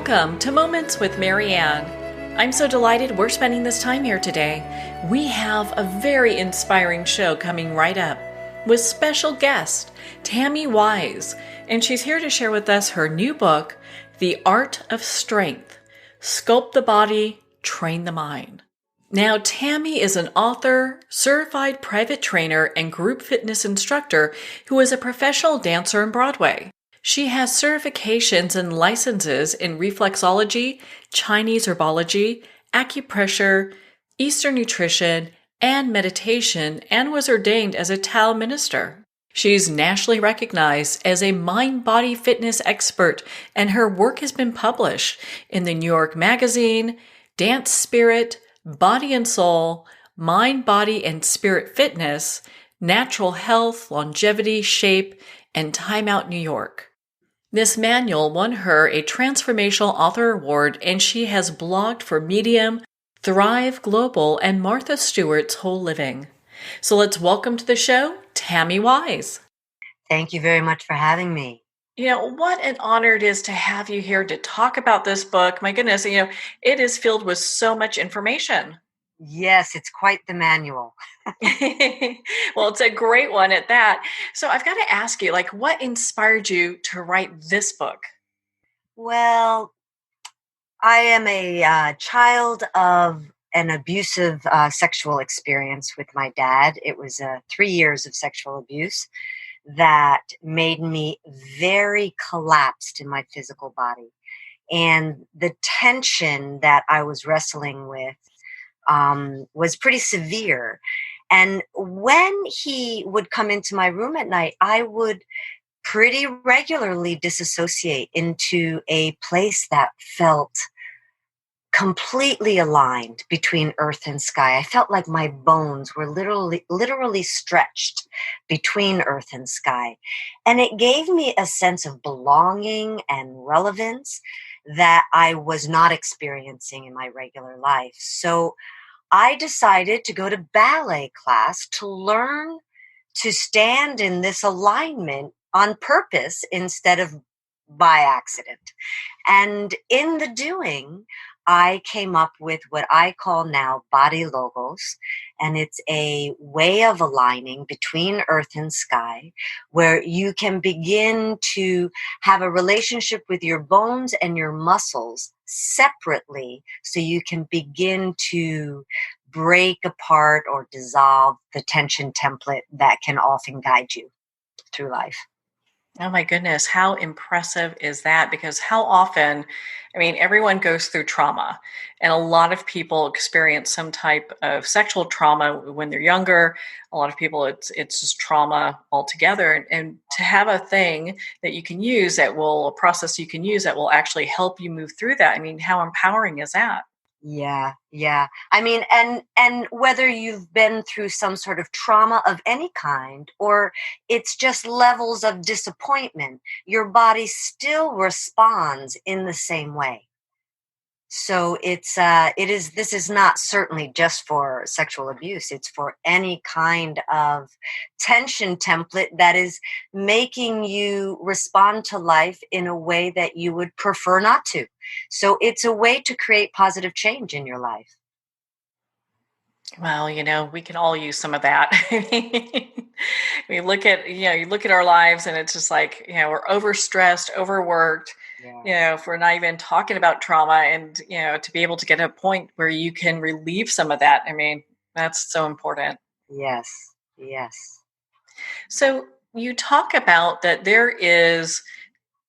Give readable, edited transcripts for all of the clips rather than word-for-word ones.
Welcome to Moments with Marianne. I'm so delighted we're spending this time here today. We have a very inspiring show coming right up with special guest, Tammy Wise, and she's here to share with us her new book, The Art of Strength: Sculpt the Body, Train the Mind. Now, Tammy is an author, certified private trainer, and group fitness instructor who is a professional dancer on Broadway. She has certifications and licenses in reflexology, Chinese herbology, acupressure, Eastern nutrition, and meditation, and was ordained as a Tao minister. She's nationally recognized as a mind-body fitness expert, and her work has been published in the New York Magazine, Dance Spirit, Body and Soul, Mind, Body, and Spirit Fitness, Natural Health, Longevity, Shape, and Time Out New York. This manual won her a Transformational Author Award, and she has blogged for Medium, Thrive Global, and Martha Stewart's Whole Living. So let's welcome to the show, Tammy Wise. Thank you very much for having me. What an honor it is to have you here to talk about this book. My goodness, it is filled with so much information. Yes, it's quite the manual. Well, it's a great one at that. So I've got to ask you, what inspired you to write this book? Well, I am a child of an abusive sexual experience with my dad. It was 3 years of sexual abuse that made me very collapsed in my physical body. And the tension that I was wrestling with was pretty severe. And when he would come into my room at night, I would pretty regularly disassociate into a place that felt completely aligned between earth and sky. I felt like my bones were literally stretched between earth and sky. And it gave me a sense of belonging and relevance that I was not experiencing in my regular life. So I decided to go to ballet class to learn to stand in this alignment on purpose instead of by accident. And in the doing, I came up with what I call now body logos, and it's a way of aligning between earth and sky where you can begin to have a relationship with your bones and your muscles separately so you can begin to break apart or dissolve the tension template that can often guide you through life. Oh my goodness, how impressive is that? Because how often, everyone goes through trauma, and a lot of people experience some type of sexual trauma when they're younger. A lot of people, it's just trauma altogether. And to have a thing that you can use a process you can use that will actually help you move through that. How empowering is that? Yeah. And whether you've been through some sort of trauma of any kind, or it's just levels of disappointment, your body still responds in the same way. So this is not certainly just for sexual abuse. It's for any kind of tension template that is making you respond to life in a way that you would prefer not to. So it's a way to create positive change in your life. Well, we can all use some of that. We look at, you look at our lives and it's just like, we're overstressed, overworked, Yeah. if we're not even talking about trauma, and, to be able to get to a point where you can relieve some of that. That's so important. Yes. Yes. So you talk about that there is,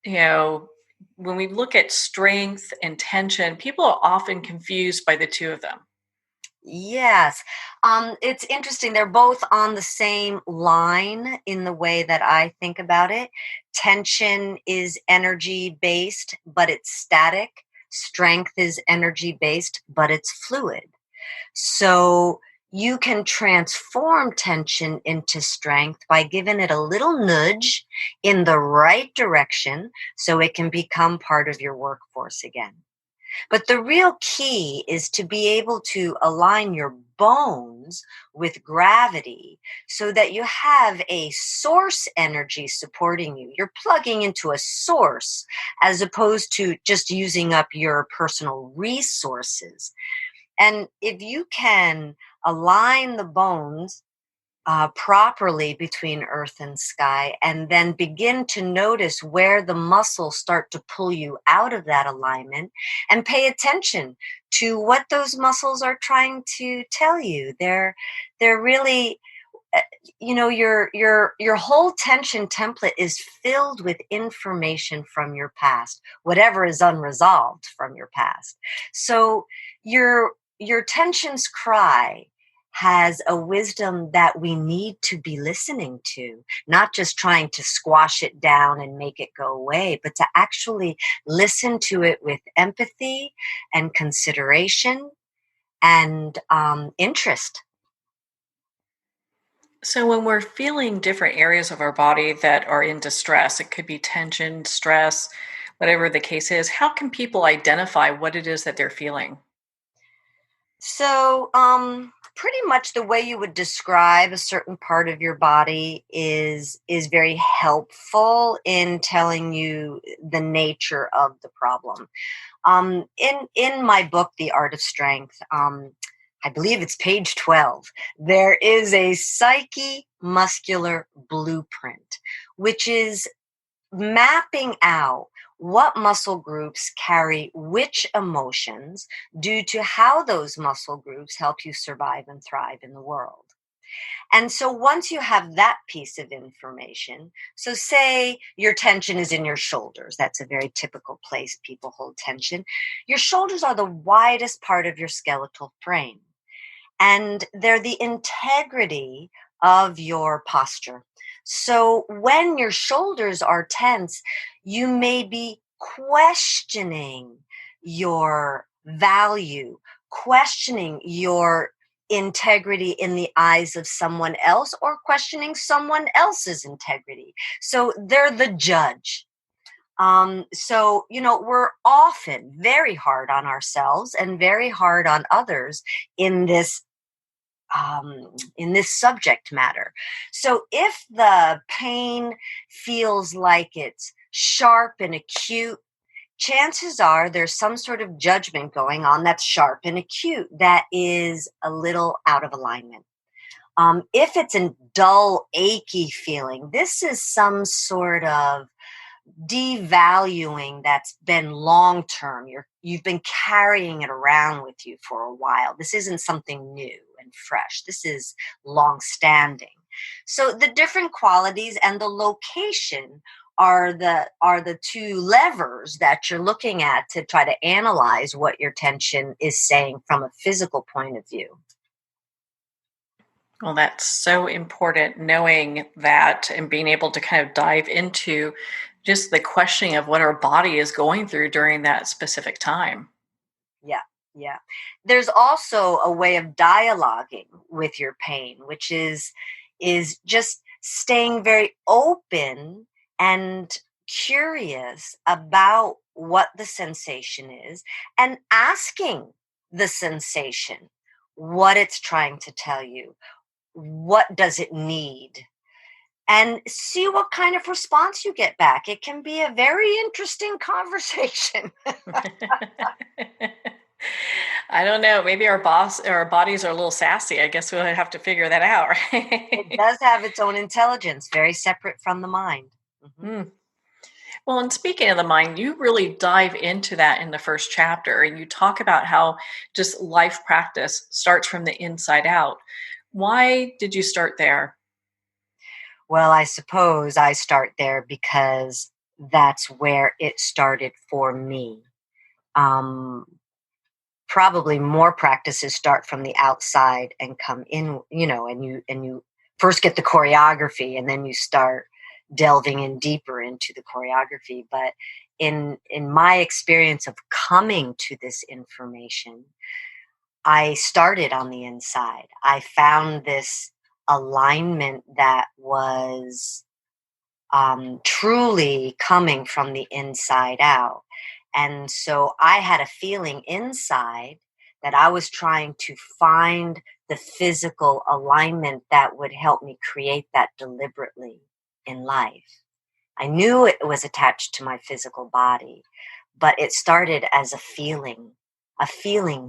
you know, when we look at strength and tension, people are often confused by the two of them. Yes. It's interesting. They're both on the same line in the way that I think about it. Tension is energy based, but it's static. Strength is energy based, but it's fluid. So you can transform tension into strength by giving it a little nudge in the right direction so it can become part of your workforce again. But the real key is to be able to align your bones with gravity so that you have a source energy supporting you. You're plugging into a source as opposed to just using up your personal resources. And if you can align the bones properly between earth and sky, and then begin to notice where the muscles start to pull you out of that alignment, and pay attention to what those muscles are trying to tell you. They're really your whole tension template is filled with information from your past, whatever is unresolved from your past. So your tension's cry has a wisdom that we need to be listening to, not just trying to squash it down and make it go away, but to actually listen to it with empathy and consideration and interest. So, when we're feeling different areas of our body that are in distress, it could be tension, stress, whatever the case is, how can people identify what it is that they're feeling? So, pretty much the way you would describe a certain part of your body is very helpful in telling you the nature of the problem. In my book, The Art of Strength, I believe it's page 12. There is a psyche muscular blueprint, which is mapping out what muscle groups carry which emotions due to how those muscle groups help you survive and thrive in the world. And so once you have that piece of information, so say your tension is in your shoulders, that's a very typical place people hold tension. Your shoulders are the widest part of your skeletal frame, and they're the integrity of your posture. So when your shoulders are tense, you may be questioning your value, questioning your integrity in the eyes of someone else, or questioning someone else's integrity. So they're the judge. We're often very hard on ourselves and very hard on others in this subject matter. So if the pain feels like it's sharp and acute, chances are there's some sort of judgment going on that's sharp and acute that is a little out of alignment. If it's a dull, achy feeling, this is some sort of devaluing that's been long term. You've been carrying it around with you for a while. This isn't something new and fresh. This is long standing. So the different qualities and the location are the two levers that you're looking at to try to analyze what your tension is saying from a physical point of view. Well, that's so important, knowing that and being able to kind of dive into just the questioning of what our body is going through during that specific time. Yeah, yeah. There's also a way of dialoguing with your pain, which is just staying very open and curious about what the sensation is, and asking the sensation what it's trying to tell you. What does it need? And see what kind of response you get back. It can be a very interesting conversation. I don't know. Maybe our bodies are a little sassy. I guess we'll have to figure that out, It right? does have its own intelligence, very separate from the mind. Mhm. Hmm. Well, and speaking of the mind, you really dive into that in the first chapter, and you talk about how just life practice starts from the inside out. Why did you start there? Well, I suppose I start there because that's where it started for me. Um, Probably more practices start from the outside and come in, and you first get the choreography, and then you start delving in deeper into the choreography. But in my experience of coming to this information, I started on the inside. I found this alignment that was truly coming from the inside out. And so I had a feeling inside that I was trying to find the physical alignment that would help me create that deliberately in life. I knew it was attached to my physical body, but it started as a feeling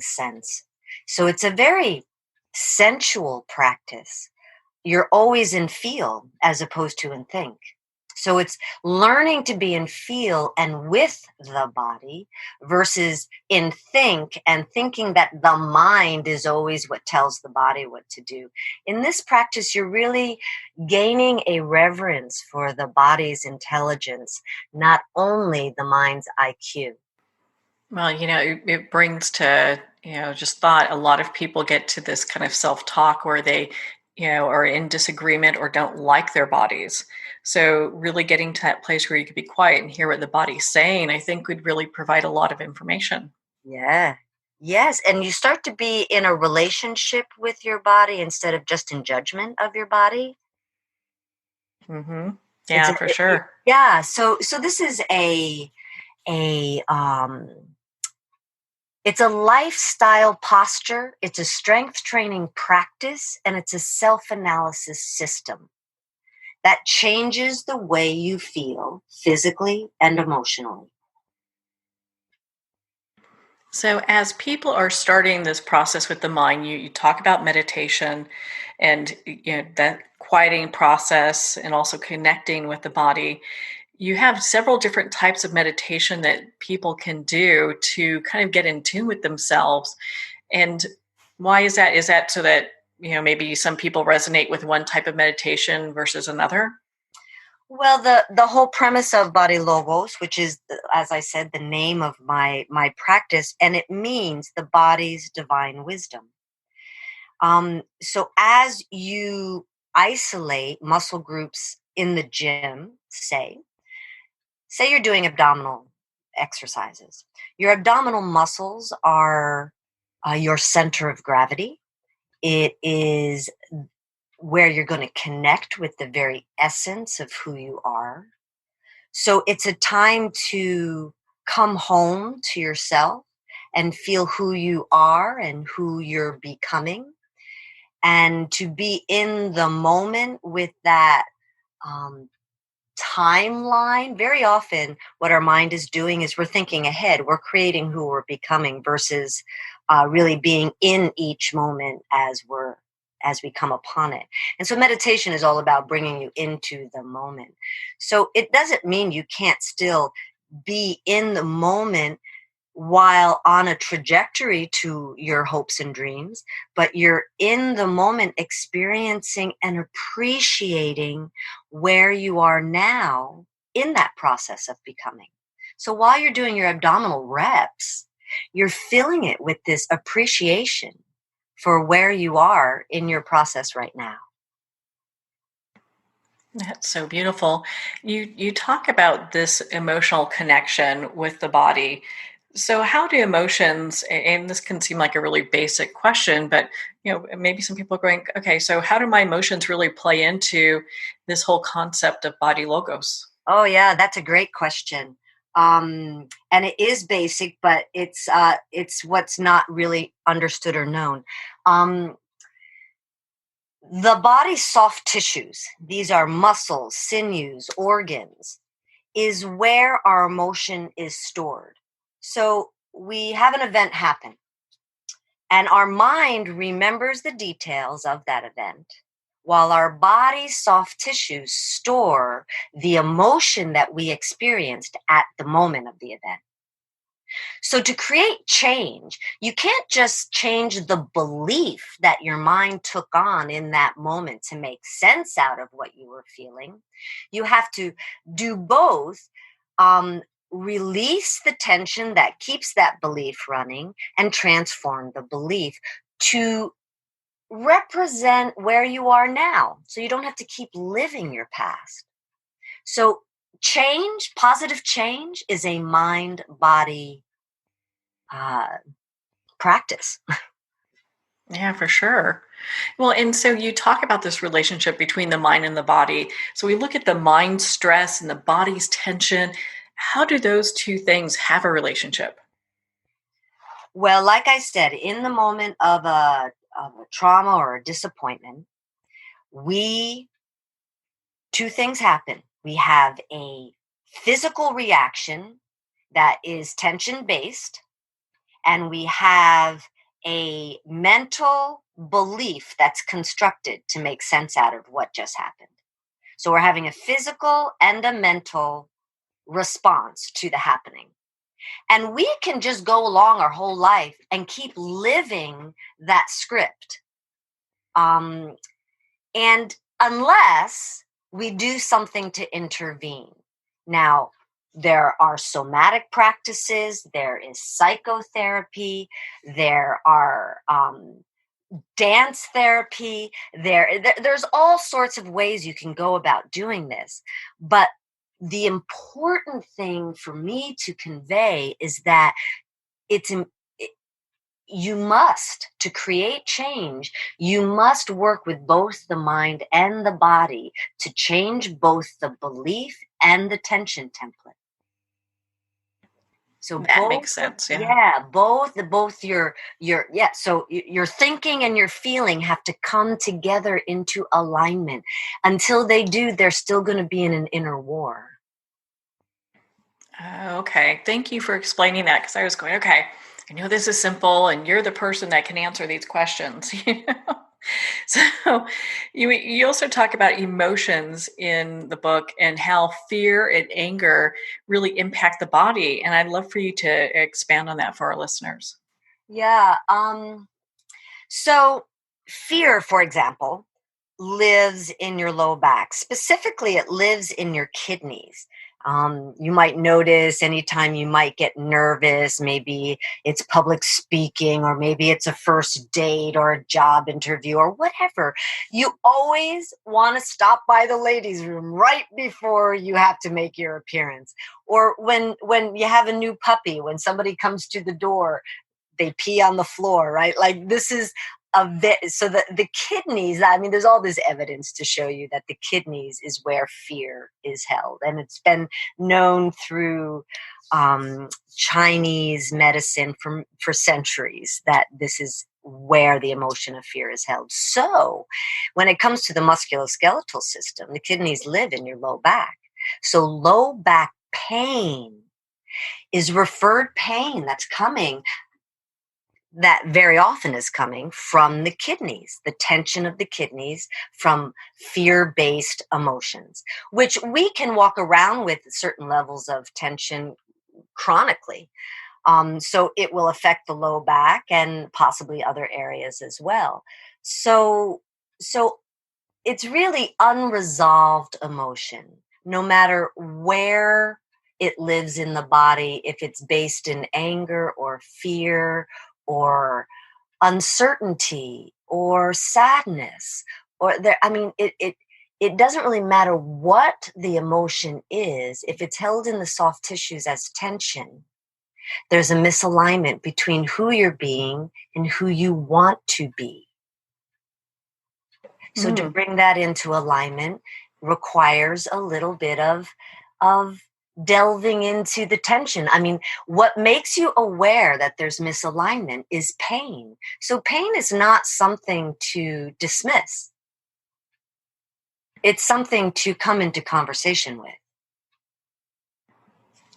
sense. So it's a very sensual practice. You're always in feel as opposed to in think. So it's learning to be in feel and with the body versus in think and thinking that the mind is always what tells the body what to do. In this practice, you're really gaining a reverence for the body's intelligence, not only the mind's IQ. Well, it brings to, just thought a lot of people get to this kind of self-talk where they, are in disagreement or don't like their bodies. So really getting to that place where you could be quiet and hear what the body's saying, I think would really provide a lot of information. Yeah. Yes. And you start to be in a relationship with your body instead of just in judgment of your body. Mm-hmm. It's Yeah, for sure. yeah. So this is a it's a lifestyle posture. It's a strength training practice, and it's a self analysis system that changes the way you feel physically and emotionally. So, as people are starting this process with the mind, you talk about meditation and that quieting process and also connecting with the body. You have several different types of meditation that people can do to kind of get in tune with themselves. And why is that? Is that so that, maybe some people resonate with one type of meditation versus another? Well, the whole premise of Body Logos, which is, as I said, the name of my practice, and it means the body's divine wisdom. So as you isolate muscle groups in the gym, say you're doing abdominal exercises, your abdominal muscles are your center of gravity. It is where you're going to connect with the very essence of who you are. So it's a time to come home to yourself and feel who you are and who you're becoming, and to be in the moment with that um, timeline. Very often, what our mind is doing is we're thinking ahead, we're creating who we're becoming versus really being in each moment as we come upon it. And so meditation is all about bringing you into the moment. So it doesn't mean you can't still be in the moment while on a trajectory to your hopes and dreams, but you're in the moment experiencing and appreciating where you are now in that process of becoming. So while you're doing your abdominal reps, you're filling it with this appreciation for where you are in your process right now. That's so beautiful. You talk about this emotional connection with the body. So how do emotions, and this can seem like a really basic question, but maybe some people are going, okay, so how do my emotions really play into this whole concept of body logos? Oh yeah, that's a great question. And it is basic, but it's what's not really understood or known. Um, the body's soft tissues, these are muscles, sinews, organs, is where our emotion is stored. So we have an event happen, and our mind remembers the details of that event, while our body's soft tissues store the emotion that we experienced at the moment of the event. So, to create change, you can't just change the belief that your mind took on in that moment to make sense out of what you were feeling. You have to do both. Um, Release the tension that keeps that belief running and transform the belief to represent where you are now. So you don't have to keep living your past. So, positive change, is a mind body uh, practice. Yeah, for sure. Well, and so you talk about this relationship between the mind and the body. So we look at the mind stress and the body's tension. How do those two things have a relationship? Well, like I said, in the moment of a trauma or a disappointment, we two things happen. We have a physical reaction that is tension based, and we have a mental belief that's constructed to make sense out of what just happened. So we're having a physical and a mental response to the happening. And we can just go along our whole life and keep living that script. Um, and unless we do something to intervene. Now, there are somatic practices, there is psychotherapy, there are dance therapy, there's all sorts of ways you can go about doing this. But the important thing for me to convey is that it's you must, to create change, you must work with both the mind and the body to change both the belief and the tension template. So That makes sense. Yeah. both so your thinking and your feeling have to come together into alignment. Until they do, they're still going to be in an inner war. Okay. Thank you for explaining that, because I was going, okay, I know this is simple and you're the person that can answer these questions. So you also talk about emotions in the book and how fear and anger really impact the body. And I'd love for you to expand on that for our listeners. Yeah. So fear, for example, lives in your low back. Specifically, it lives in your kidneys. You might notice anytime you might get nervous, maybe it's public speaking, or maybe it's a first date or a job interview or whatever. You always want to stop by the ladies' room right before you have to make your appearance. Or when you have a new puppy, when somebody comes to the door, they pee on the floor, right? Like this is so the kidneys, I mean, there's all this evidence to show you that the kidneys is where fear is held. And it's been known through Chinese medicine for centuries that this is where the emotion of fear is held. So when it comes to the musculoskeletal system, the kidneys live in your low back. So low back pain is referred pain that's coming, that very often is coming from the kidneys, the tension of the kidneys from fear-based emotions, which we can walk around with certain levels of tension chronically. So it will affect the low back and possibly other areas as well. So, so it's really unresolved emotion, no matter where it lives in the body, if it's based in anger or fear or uncertainty or sadness or there. I mean, it doesn't really matter what the emotion is. If it's held in the soft tissues as tension, there's a misalignment between who you're being and who you want to be. So to bring that into alignment requires a little bit of delving into the tension. I mean, what makes you aware that there's misalignment is pain. So pain is not something to dismiss. It's something to come into conversation with.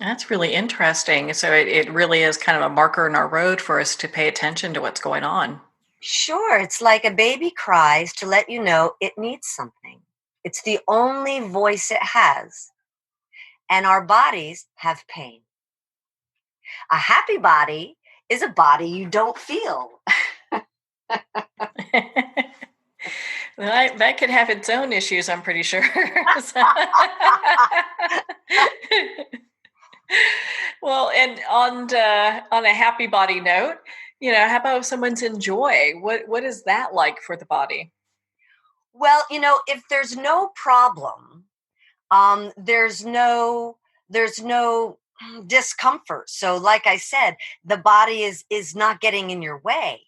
That's really interesting. So it really is kind of a marker in our road for us to pay attention to what's going on. Sure, it's like a baby cries to let you know it needs something. It's the only voice it has. And our bodies have pain. A happy body is a body you don't feel. That could have its own issues, I'm pretty sure. Well, and on a happy body note, how about someone's enjoy? What is that like for the body? Well, if there's no problem, there's no discomfort. So, like I said, the body is not getting in your way.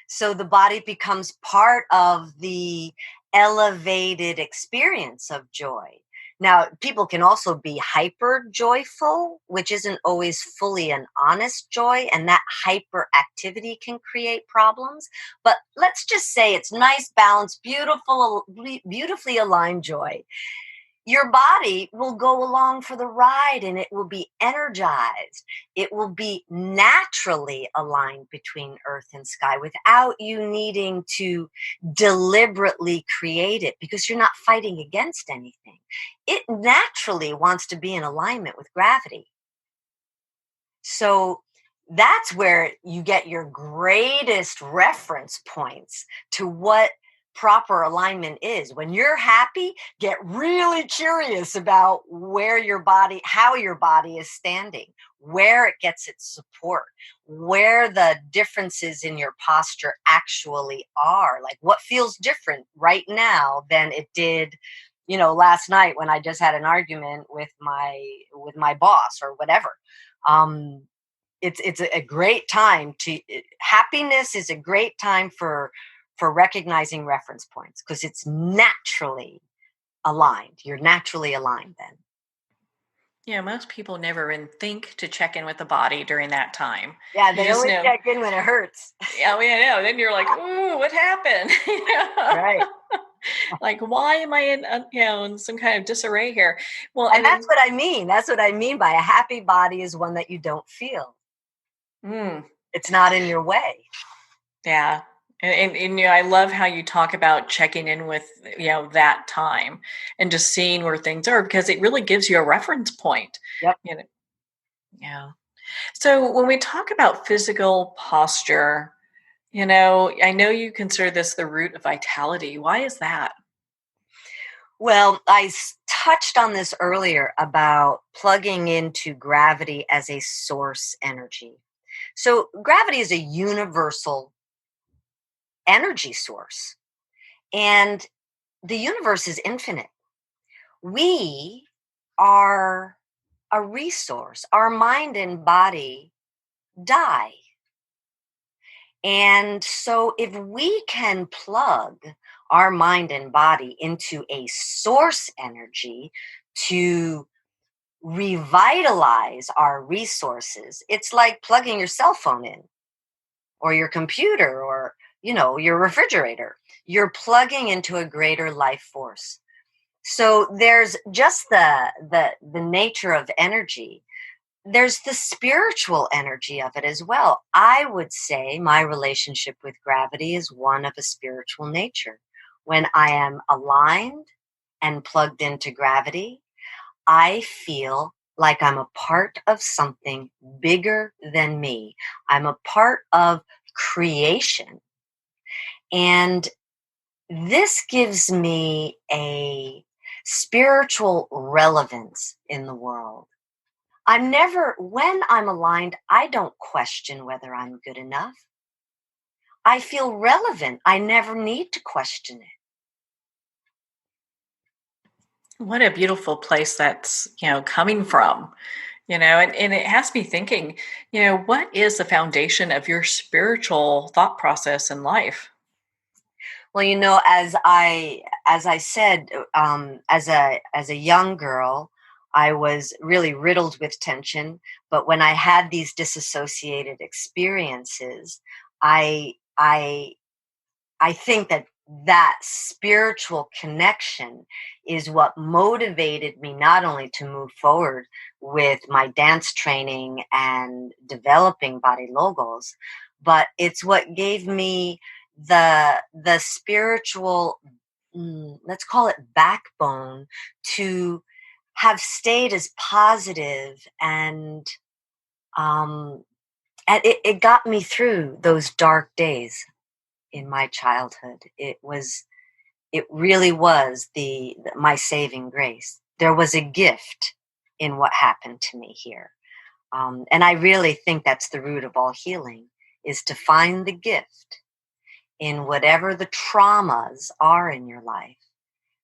So the body becomes part of the elevated experience of joy. Now, people can also be hyper joyful, which isn't always fully an honest joy, and that hyperactivity can create problems. But let's just say it's nice, balanced, beautifully aligned joy. Your body will go along for the ride and it will be energized. It will be naturally aligned between earth and sky without you needing to deliberately create it because you're not fighting against anything. It naturally wants to be in alignment with gravity. So that's where you get your greatest reference points to what proper alignment is. When you're happy, get really curious about how your body is standing, where it gets its support, where the differences in your posture actually are. Like what feels different right now than it did, last night when I just had an argument with my boss or whatever. Um, it's a great time to happiness is a great time for recognizing reference points because it's naturally aligned. You're naturally aligned then. Yeah, most people never even think to check in with the body during that time. Yeah, You they just only know. check in when it hurts. Yeah, we know. Then you're like, ooh, what happened? Right. Like, why am I in some kind of disarray here? Well, And that's what I mean. That's what I mean by a happy body is one that you don't feel. mm, It's not in your way. yeah. And I love how you talk about checking in with, that time and just seeing where things are because it really gives you a reference point. Yep. You know, yeah. So when we talk about physical posture, I know you consider this the root of vitality. Why is that? Well, touched on this earlier about plugging into gravity as a source energy. So, gravity is a universal energy source, and the universe is infinite. We are a resource. Our mind and body die. And so, if we can plug our mind and body into a source energy to revitalize our resources, it's like plugging your cell phone in or your computer or your refrigerator. You're plugging into a greater life force. So there's just the nature of energy. There's the spiritual energy of it as well. I would say my relationship with gravity is one of a spiritual nature. When I am aligned and plugged into gravity, I feel like I'm a part of something bigger than me. I'm a part of creation. And this gives me a spiritual relevance in the world. When I'm aligned, I don't question whether I'm good enough. I feel relevant. I never need to question it. What a beautiful place that's, coming from, and it has me thinking, what is the foundation of your spiritual thought process in life? Well, as I said, as a young girl, I was really riddled with tension. But when I had these disassociated experiences, I I I think that spiritual connection is what motivated me not only to move forward with my dance training and developing body logos, but it's what gave me the spiritual, let's call it backbone, to have stayed as positive um and it got me through those dark days in my childhood. It really was my saving grace. There was a gift in what happened to me here. And I really think that's the root of all healing, is to find the gift in whatever the traumas are in your life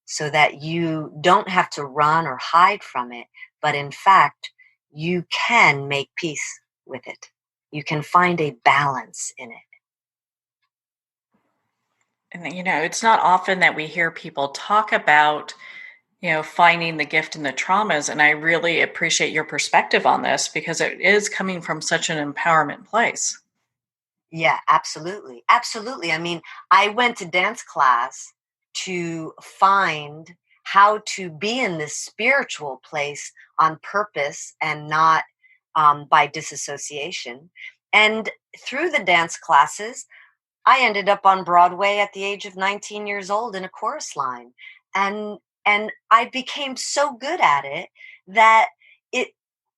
so that you don't have to run or hide from it, but in fact, you can make peace with it. You can find a balance in it. And it's not often that we hear people talk about, finding the gift in the traumas. And I really appreciate your perspective on this because it is coming from such an empowerment place. Yeah, absolutely. Absolutely. I mean, I went to dance class to find how to be in this spiritual place on purpose and not by disassociation. And through the dance classes, I ended up on Broadway at the age of 19 years old in a chorus line. And I became so good at it that it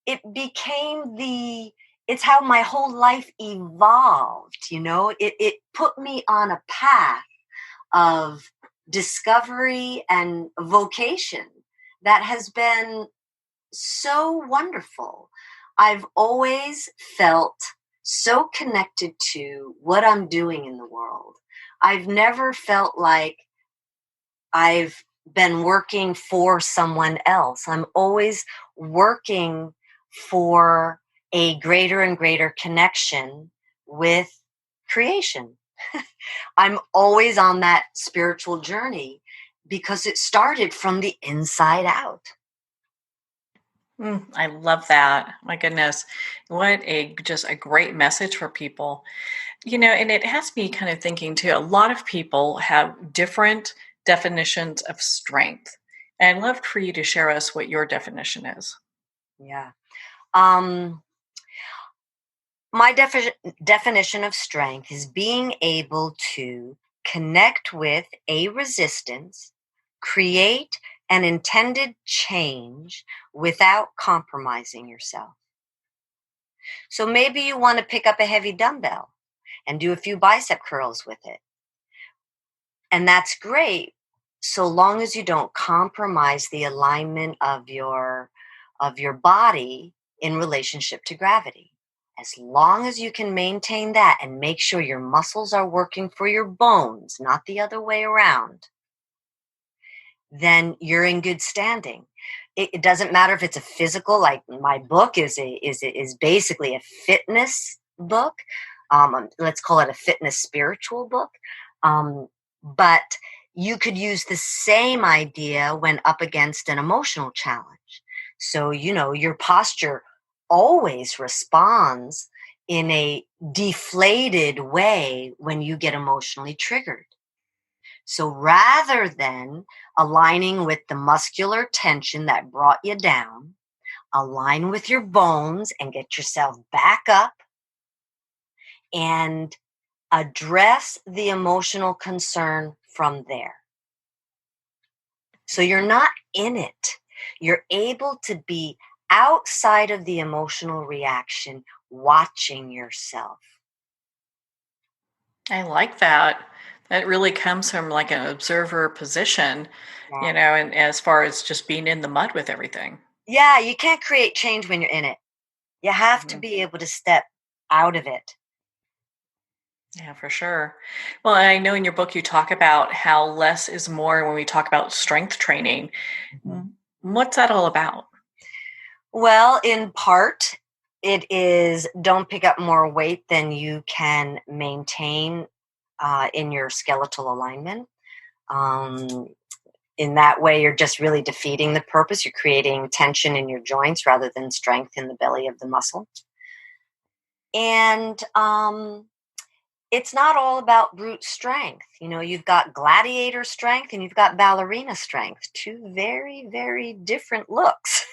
it became the it's how my whole life evolved, you know? It put me on a path of discovery and vocation that has been so wonderful. I've always felt so connected to what I'm doing in the world. I've never felt like I've been working for someone else. I'm always working for a greater and greater connection with creation. I'm always on that spiritual journey because it started from the inside out. I love that. My goodness. What a just a great message for people. And it has me kind of thinking too. A lot of people have different definitions of strength. And I'd love for you to share us what your definition is. Yeah. Um, my definition of strength is being able to connect with a resistance, create an intended change without compromising yourself. So maybe you want to pick up a heavy dumbbell and do a few bicep curls with it. And that's great so long as you don't compromise the alignment of your body in relationship to gravity. As long as you can maintain that and make sure your muscles are working for your bones, not the other way around, then you're in good standing. It doesn't matter if it's a physical, like my book is basically a fitness book. Let's call it a fitness spiritual book. But you could use the same idea when up against an emotional challenge. So, your posture always responds in a deflated way when you get emotionally triggered. So rather than aligning with the muscular tension that brought you down, align with your bones and get yourself back up and address the emotional concern from there. So you're not in it. You're able to be outside of the emotional reaction, watching yourself. I like that. That really comes from like an observer position, Yeah. and as far as just being in the mud with everything. Yeah, you can't create change when you're in it. You have to Mhm. be able to step out of it. Yeah, for sure. Well, I know in your book you talk about how less is more when we talk about strength training. Mhm. What's that all about? Well, in part, it is don't pick up more weight than you can maintain in your skeletal alignment. Um, in that way, you're just really defeating the purpose. You're creating tension in your joints rather than strength in the belly of the muscle. And it's not all about brute strength. You've got gladiator strength and you've got ballerina strength, two very, very different looks.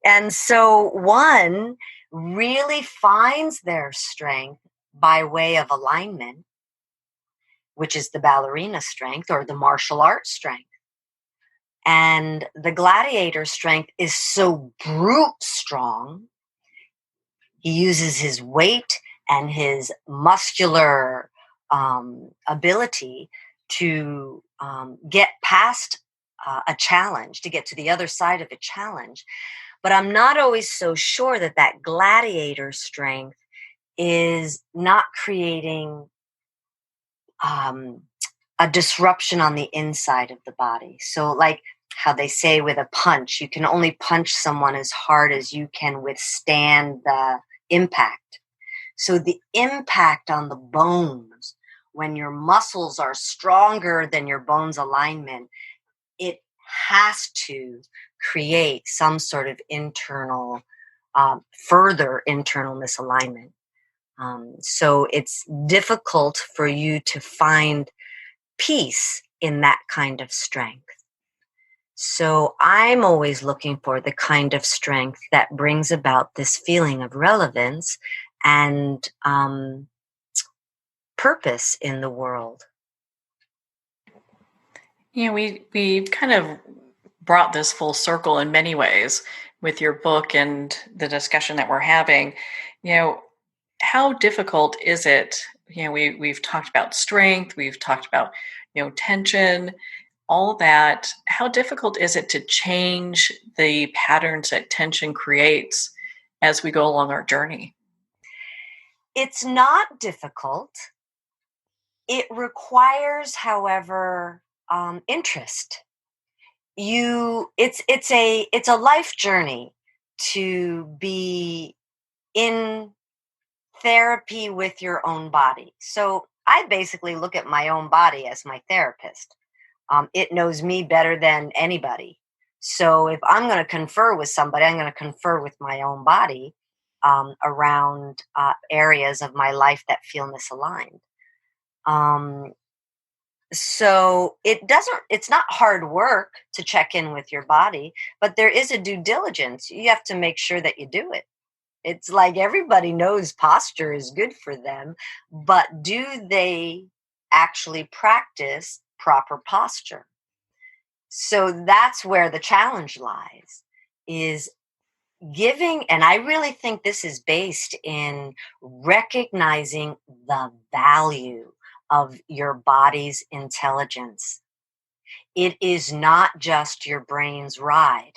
And so one really finds their strength by way of alignment, which is the ballerina strength or the martial arts strength. And the gladiator strength is so brute strong. He uses his weight and his muscular ability to get past a challenge, to get to the other side of a challenge. But I'm not always so sure that that gladiator strength is not creating um, a disruption on the inside of the body. So, like how they say with a punch, you can only punch someone as hard as you can withstand the impact. So, the impact on the bones, when your muscles are stronger than your bones alignment, it has to create some sort of internal, further internal misalignment. So it's difficult for you to find peace in that kind of strength. So I'm always looking for the kind of strength that brings about this feeling of relevance and purpose in the world. We kind of brought this full circle in many ways with your book and the discussion that we're having. How difficult is it? We've talked about strength, we've talked about, tension, all that. How difficult is it to change the patterns that tension creates as we go along our journey? It's not difficult. It requires, however, interest. It's a life journey to be in therapy with your own body. So I basically look at my own body as my therapist. It knows me better than anybody. So if I'm going to confer with somebody, I'm going to confer with my own body around areas of my life that feel misaligned. So it's not hard work to check in with your body, but there is a due diligence. You have to make sure that you do it. It's like everybody knows posture is good for them, but do they actually practice proper posture? So that's where the challenge lies, is giving, and I really think this is based in recognizing the value of your body's intelligence. It is not just your brain's ride.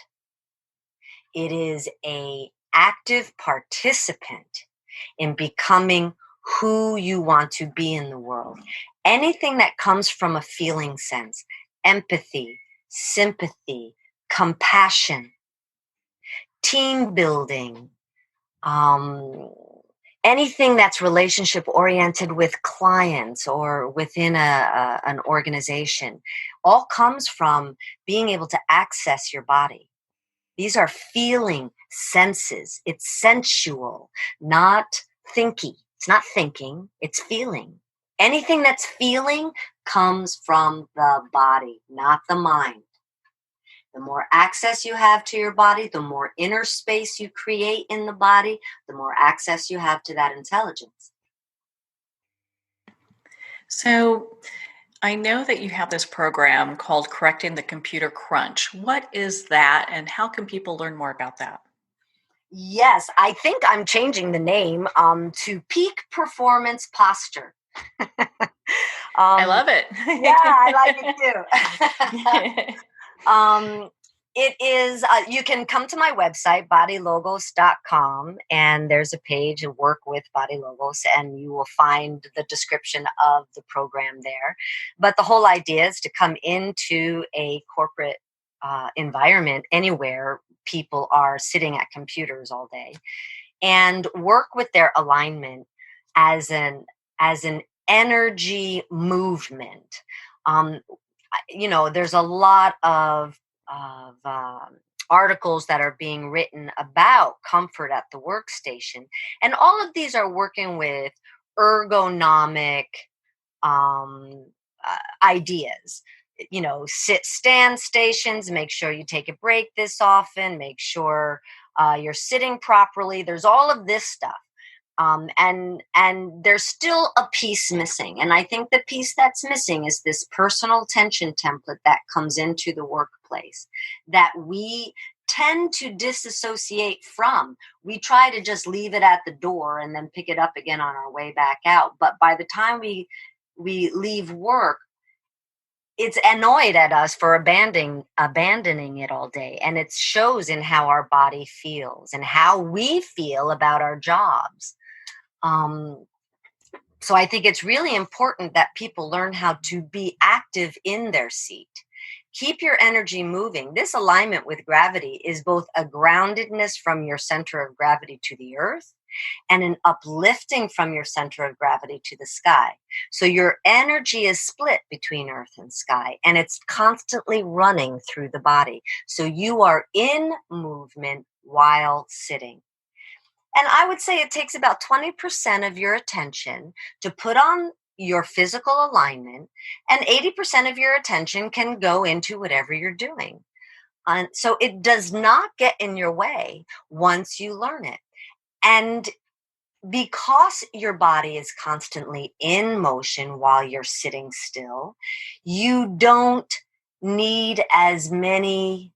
It is a active participant in becoming who you want to be in the world. Anything that comes from a feeling sense, empathy, sympathy, compassion, team building, anything that's relationship oriented with clients or within an organization, all comes from being able to access your body. These are feeling senses. It's sensual, not thinky. It's not thinking, it's feeling. Anything that's feeling comes from the body, not the mind. The more access you have to your body, the more inner space you create in the body, the more access you have to that intelligence. So I know that you have this program called Correcting the Computer Crunch. What is that, and how can people learn more about that? Yes, I think I'm changing the name to Peak Performance Posture. I love it. Yeah, I like it too. It is, you can come to my website, bodylogos.com, and there's a page of work with Body Logos, and you will find the description of the program there. But the whole idea is to come into a corporate environment anywhere people are sitting at computers all day and work with their alignment as an energy movement. Um, there's a lot of articles that are being written about comfort at the workstation, and all of these are working with ergonomic um, ideas. Sit stand stations. Make sure you take a break this often. Make sure you're sitting properly. There's all of this stuff. And there's still a piece missing. And I think the piece that's missing is this personal tension template that comes into the workplace that we tend to disassociate from. We try to just leave it at the door and then pick it up again on our way back out. But by the time we leave work, it's annoyed at us for abandoning it all day. And it shows in how our body feels and how we feel about our jobs. So I think it's really important that people learn how to be active in their seat. Keep your energy moving. This alignment with gravity is both a groundedness from your center of gravity to the earth and an uplifting from your center of gravity to the sky. So your energy is split between earth and sky, and it's constantly running through the body. So you are in movement while sitting. And I would say it takes about 20% of your attention to put on your physical alignment, and 80% of your attention can go into whatever you're doing. And so it does not get in your way once you learn it. And because your body is constantly in motion while you're sitting still, you don't need as many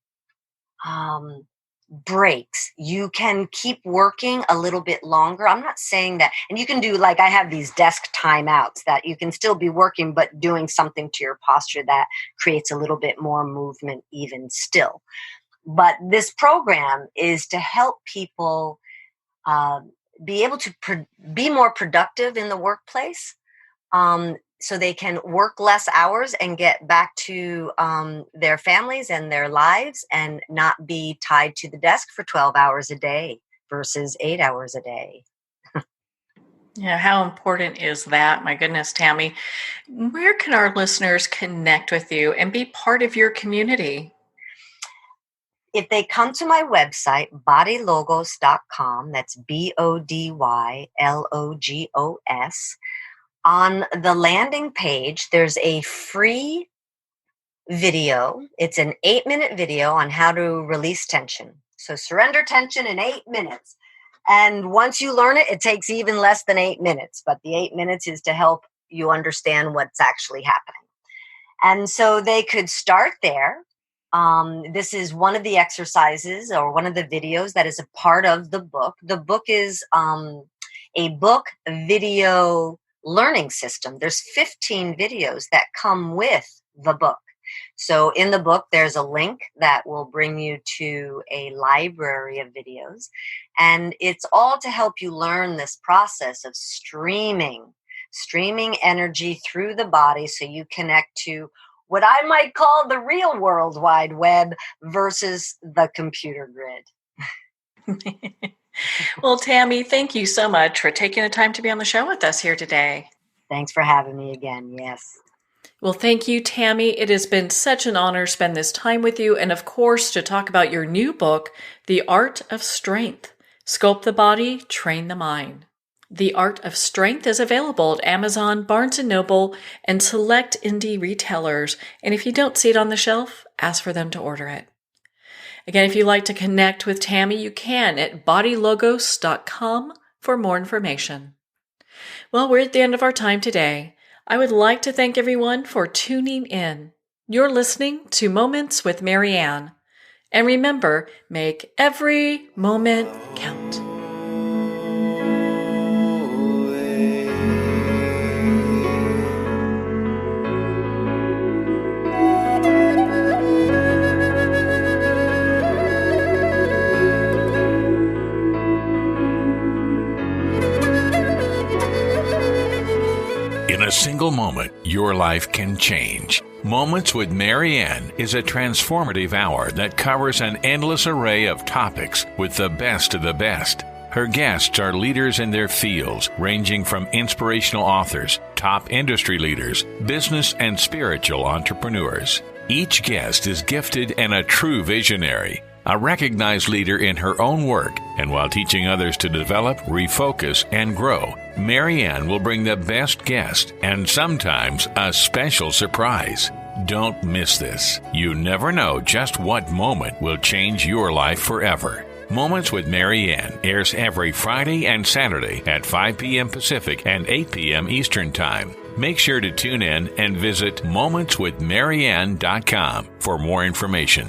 breaks. You can keep working a little bit longer. I'm not saying that, and you can do, like, I have these desk timeouts that you can still be working, but doing something to your posture that creates a little bit more movement even still. But this program is to help people be able to be more productive in the workplace, so they can work less hours and get back to their families and their lives and not be tied to the desk for 12 hours a day versus 8 hours a day. Yeah, how important is that? My goodness, Tammy. Where can our listeners connect with you and be part of your community? If they come to my website, bodylogos.com, that's BODYLOGOS, on the landing page, there's a free video. It's an 8-minute video on how to release tension. So surrender tension in 8 minutes. And once you learn it, it takes even less than 8 minutes. But the 8 minutes is to help you understand what's actually happening. And so they could start there. This is one of the exercises or one of the videos that is a part of the book. The book is a book video learning system. There's 15 videos that come with the book. So in the book, there's a link that will bring you to a library of videos. And it's all to help you learn this process of streaming energy through the body so you connect to what I might call the real World Wide Web versus the computer grid. Well, Tammy, thank you so much for taking the time to be on the show with us here today. Thanks for having me again. Yes. Well, thank you, Tammy. It has been such an honor to spend this time with you and, of course, to talk about your new book, The Art of Strength. Sculpt the Body, Train the Mind. The Art of Strength is available at Amazon, Barnes & Noble, and select indie retailers. And if you don't see it on the shelf, ask for them to order it. Again, if you'd like to connect with Tammy, you can at bodylogos.com for more information. Well, we're at the end of our time today. I would like to thank everyone for tuning in. You're listening to Moments with Marianne. And remember, make every moment count. In a single moment, your life can change. Moments with Marianne is a transformative hour that covers an endless array of topics with the best of the best. Her guests are leaders in their fields, ranging from inspirational authors, top industry leaders, business and spiritual entrepreneurs. Each guest is gifted and a true visionary, a recognized leader in her own work, and while teaching others to develop, refocus, and grow, Marianne will bring the best guest and sometimes a special surprise. Don't miss this. You never know just what moment will change your life forever. Moments with Marianne airs every Friday and Saturday at 5 p.m. Pacific and 8 p.m. Eastern Time. Make sure to tune in and visit momentswithmarianne.com for more information.